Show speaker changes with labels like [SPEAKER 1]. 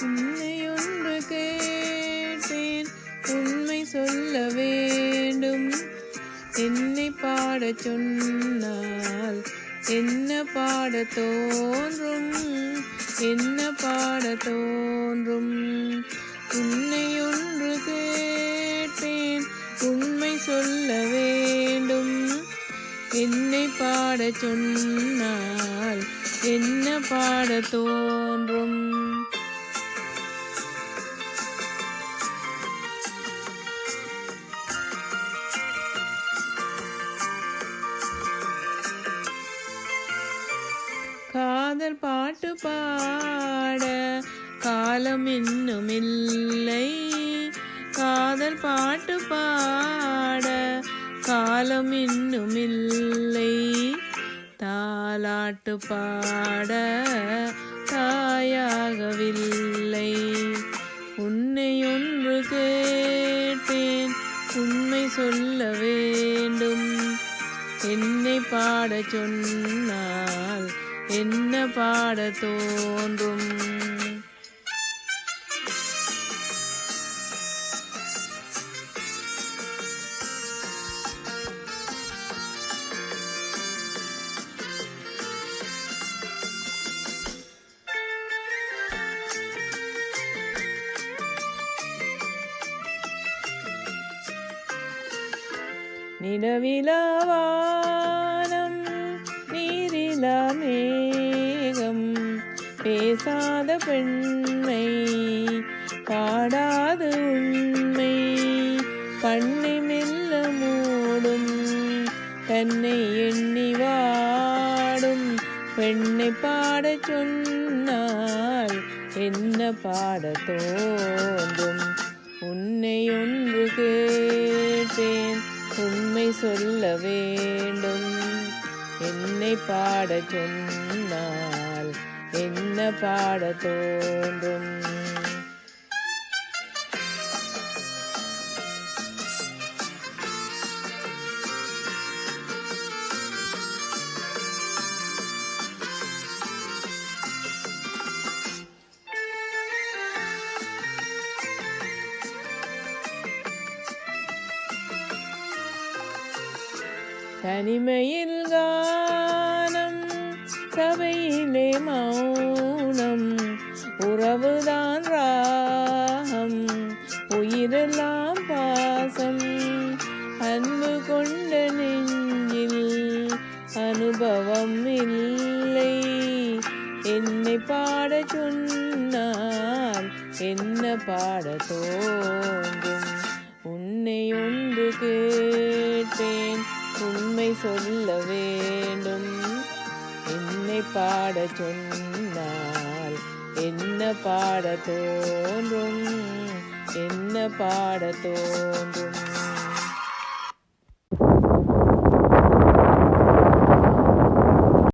[SPEAKER 1] உன்னை ஒன்று கேட்டேன் உண்மை சொல்ல வேண்டும். என்னை பாடச் சொன்னால் என்ன பாடத் தோன்றும், என்ன பாடத் தோன்றும். உன்னை ஒன்று கேட்டேன் உண்மை சொல்ல வேண்டும். என்னை பாடச் சொன்னால் என்ன பாடத் தோன்றும். காதல் பாட்டு பாட காலம் இன்னும் இல்லை. காதல் பாட்டு பாட காலம் இன்னும் இல்லை. தாலாட்டு பாட தாயாகவில்லை. உன்னை ஒன்று கேட்டேன் உண்மை சொல்ல வேண்டும். என்னை பாடச் சொன்னால் என்ன பாடத் தோன்றும். நிலவிலவானம் நீரிலா மேகம் பேசாத பெண்மை பாடாது உண்மை. கண்ணை மெல்ல மூடும் தன்னை எண்ணி வாடும் பெண்ணை பாடச் சொன்னால் என்ன பாடத் தோன்றும். உன்னை ஒன்று கேட்டேன் உண்மை சொல்ல வேண்டும். என்னை பாடச் சொன்னால் என்ன பாடத் தோன்றும். தனிமையில் கானம் சபையிலே மௌனம் உறவுதான் ராகம் உயிரெல்லாம் பாசம். அன்பு கொண்ட நெஞ்சில் அனுபவம் இல்லை. என்னை பாடச் சொன்னால் என்ன பாடத் தோன்றும். உன்னை ஒன்று கேட்டேன் உண்மை சொல்ல வேண்டும். என்னை பாடச் சொன்னால் என்ன பாடத் தோன்றும், என்ன பாடத் தோன்றும்.